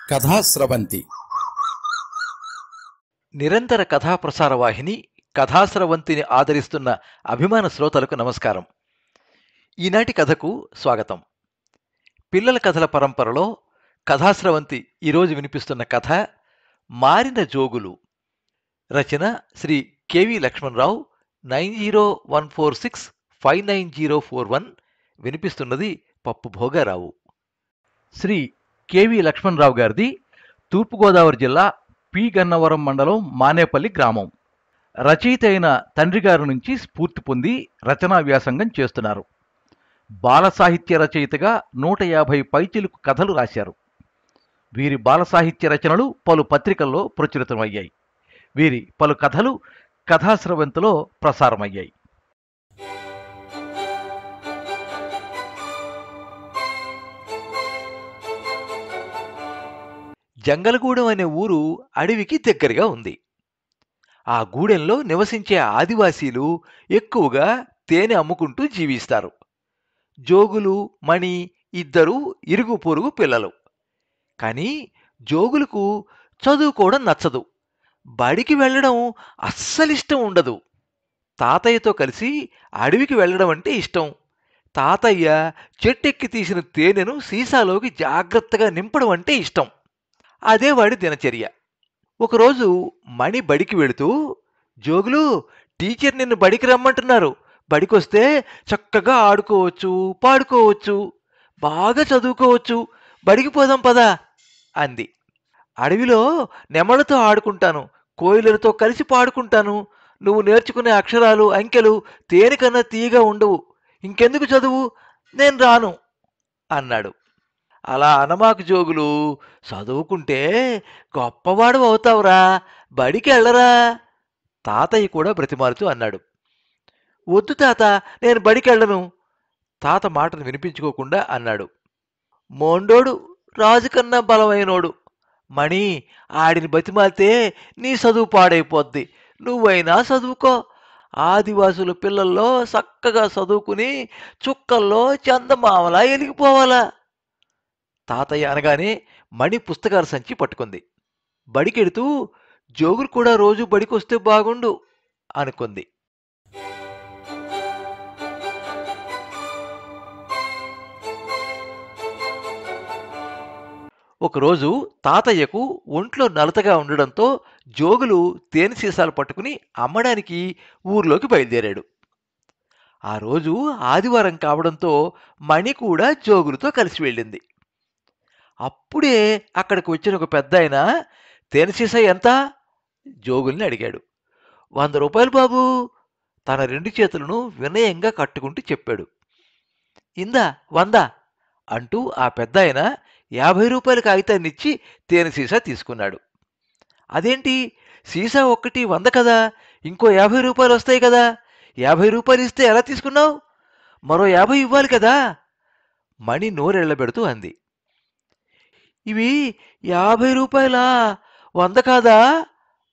కథాస్రవంతి నిరంతర కథాప్రసార వాహిని కథాస్రవంతిని ఆదరిస్తున్న అభిమాన శ్రోతలకు నమస్కారం. ఈనాటి కథకు స్వాగతం. పిల్లల కథల పరంపరలో కథాస్రవంతి ఈరోజు వినిపిస్తున్న కథ మారిన జోగులు. రచన శ్రీ కెవి లక్ష్మణరావు. 9014659041. వినిపిస్తున్నది పప్పు భోగారావు. శ్రీ కెవి లక్ష్మణరావు గారిది తూర్పుగోదావరి జిల్లా పి గన్నవరం మండలం మానేపల్లి గ్రామం. రచయిత అయిన తండ్రి గారి నుంచి స్ఫూర్తి పొంది రచనా వ్యాసంగం చేస్తున్నారు. బాల సాహిత్య రచయితగా 150 పైచిలుకు కథలు రాశారు. వీరి బాల సాహిత్య రచనలు పలు పత్రికల్లో ప్రచురితమయ్యాయి. వీరి పలు కథలు కథాస్రవంతిలో ప్రసారమయ్యాయి. జంగలగూడెం అనే ఊరు అడవికి దగ్గరగా ఉంది. ఆ గూడెంలో నివసించే ఆదివాసీలు ఎక్కువగా తేనె అమ్ముకుంటూ జీవిస్తారు. జోగులు, మణి ఇద్దరూ ఇరుగు పొరుగు పిల్లలు. కానీ జోగులకు చదువుకోవడం నచ్చదు. బడికి వెళ్ళడం అస్సలిష్టం ఉండదు. తాతయ్యతో కలిసి అడవికి వెళ్ళడం అంటే ఇష్టం. తాతయ్య చెట్టెక్కి తీసిన తేనెను సీసాలోకి జాగ్రత్తగా నింపడం అంటే ఇష్టం. అదే వాడి దినచర్య. ఒకరోజు మణి బడికి వెళుతూ, జోగులు, టీచర్ నిన్ను బడికి రమ్మంటున్నారు. బడికొస్తే చక్కగా ఆడుకోవచ్చు, పాడుకోవచ్చు, బాగా చదువుకోవచ్చు. బడికి పోదాం పదా అంది. అడవిలో నెమళ్ళతో ఆడుకుంటాను, కోయిలలతో కలిసి పాడుకుంటాను. నువ్వు నేర్చుకునే అక్షరాలు, అంకెలు తేనెకన్నా తీయగా ఉండవు. ఇంకెందుకు చదువు, నేను రాను అన్నాడు. అలా అనమాకు జోగులు, చదువుకుంటే గొప్పవాడు అవుతావురా, బడికి వెళ్ళరా. తాతయ్య కూడా బ్రతిమారుతూ అన్నాడు. వద్దు తాత, నేను బడికి వెళ్ళను. తాత మాటను వినిపించుకోకుండా అన్నాడు. మోండోడు రాజు కన్నా బలమైనోడు. మణి, ఆడిని బతిమాలితే నీ చదువు పాడైపోద్ది. నువ్వైనా చదువుకో. ఆదివాసుల పిల్లల్లో చక్కగా చదువుకుని చుక్కల్లో చందమామలా ఎలిగిపోవాలా. తాతయ్య అనగానే మణి పుస్తకాల సంచి పట్టుకుంది. బడికెడుతూ, జోగులు కూడా రోజు బడికొస్తే బాగుండు అనుకుంది. ఒకరోజు తాతయ్యకు ఒంట్లో నలతగా ఉండడంతో జోగులు తేనె సీసాలు పట్టుకుని అమ్మడానికి ఊర్లోకి బయలుదేరాడు. ఆ రోజు ఆదివారం కావడంతో మణి కూడా జోగులతో కలిసి వెళ్ళింది. అప్పుడే అక్కడికి వచ్చిన ఒక పెద్దాయన, తేనె సీసా ఎంత? జోగుల్ని అడిగాడు. 100 రూపాయలు బాబూ, తన 2 చేతులను వినయంగా కట్టుకుంటూ చెప్పాడు. ఇందా 100 అంటూ ఆ పెద్దాయన 50 రూపాయల కాగితాన్నిచ్చి తేనె సీసా తీసుకున్నాడు. అదేంటి, సీసా ఒక్కటి 100 కదా, ఇంకో 50 రూపాయలు వస్తాయి కదా, 50 రూపాయలు ఇస్తే ఎలా తీసుకున్నావు? మరో 50 ఇవ్వాలి కదా. మణి నోరెళ్లబెడుతూ అంది. ఇవి 50 రూపాయలా, 100 కాదా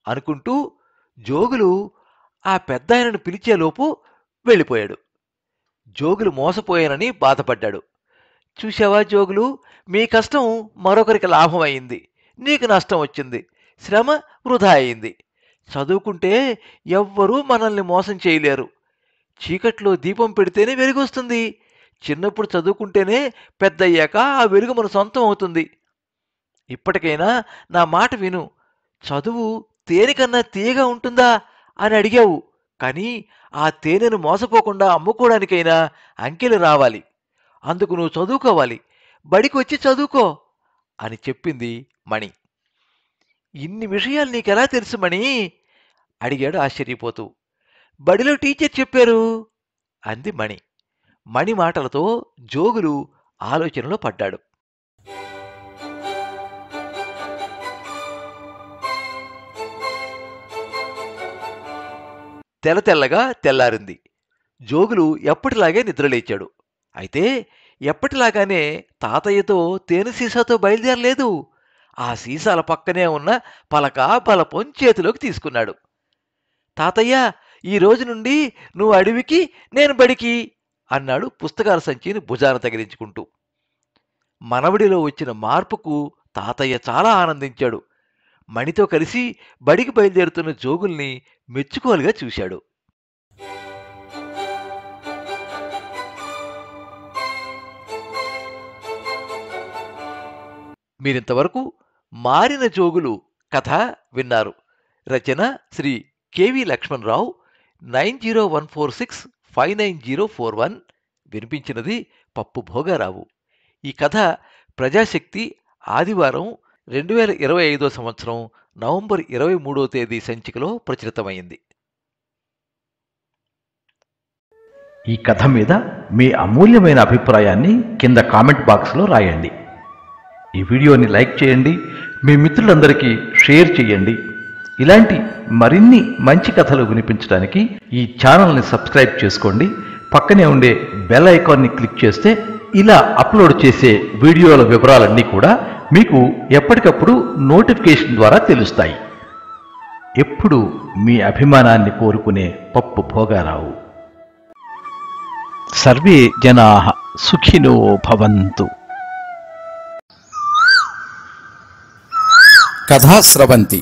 అనుకుంటూ జోగులు ఆ పెద్దాయనను పిలిచేలోపు వెళ్ళిపోయాడు. జోగులు మోసపోయానని బాధపడ్డాడు. చూశావా జోగులు, మీ కష్టం మరొకరికి లాభం అయింది, నీకు నష్టం వచ్చింది, శ్రమ వృధా అయింది. చదువుకుంటే ఎవ్వరూ మనల్ని మోసం చేయలేరు. చీకట్లో దీపం పెడితేనే వెలుగొస్తుంది. చిన్నప్పుడు చదువుకుంటేనే పెద్దయ్యాక ఆ వెలుగు మన సొంతం అవుతుంది. ఇప్పటికైనా నా మాట విను. చదువు తేనెకన్నా తీయగా ఉంటుందా అని అడిగావు. కానీ ఆ తేనెను మోసపోకుండా అమ్ముకోవడానికైనా అంకెలు రావాలి. అందుకు నువ్వు చదువుకోవాలి. బడికి వచ్చి చదువుకో అని చెప్పింది మణి. ఇన్ని విషయాలు నీకెలా తెలుసు మణి అడిగాడు ఆశ్చర్యపోతూ. బడిలో టీచర్ చెప్పారు అంది మణి. మణి మాటలతో జోగులు ఆలోచనలో పడ్డాడు. తెల్లగా తెల్లారింది. జోగులు ఎప్పటిలాగే నిద్రలేచాడు. అయితే ఎప్పటిలాగానే తాతయ్యతో తేనె సీసాతో బయలుదేరలేదు. ఆ సీసాల పక్కనే ఉన్న పలక బలపం చేతిలోకి తీసుకున్నాడు. తాతయ్య, ఈ రోజు నుండి నువ్వు అడవికి, నేను బడికి అన్నాడు పుస్తకాల సంచిని భుజాన తగిలించుకుంటూ. మనవడిలో వచ్చిన మార్పుకు తాతయ్య చాలా ఆనందించాడు. మణితో కలిసి బడికి బయలుదేరుతున్న జోగుల్ని మెచ్చుకోలుగా చూశాడు. మీరింతవరకు మారిన జోగులు కథ విన్నారు. రచన శ్రీ కెవి లక్ష్మణరావు. 9014659041. వినిపించినది పప్పు భోగారావు. ఈ కథ ప్రజాశక్తి ఆదివారం 2025 సంవత్సరం నవంబర్ 23వ తేదీ సంచికలో ప్రచురితమైంది. ఈ కథ మీద మీ అమూల్యమైన అభిప్రాయాన్ని కింద కామెంట్ బాక్స్లో రాయండి. ఈ వీడియోని లైక్ చేయండి, మీ మిత్రులందరికీ షేర్ చేయండి. ఇలాంటి మరిన్ని మంచి కథలు వినిపించడానికి ఈ ఛానల్ని సబ్స్క్రైబ్ చేసుకోండి. పక్కనే ఉండే బెల్ ఐకాన్ని క్లిక్ చేస్తే ఇలా అప్లోడ్ చేసే వీడియోల వివరాలన్నీ కూడా మీకు ఎప్పటికప్పుడు నోటిఫికేషన్ ద్వారా తెలుస్తాయి. ఎప్పుడు మీ అభిమానాన్ని కోరుకునే పప్పు భోగారావు. సర్వే జనాః సుఖినో భవంతు. కథా స్రవంతి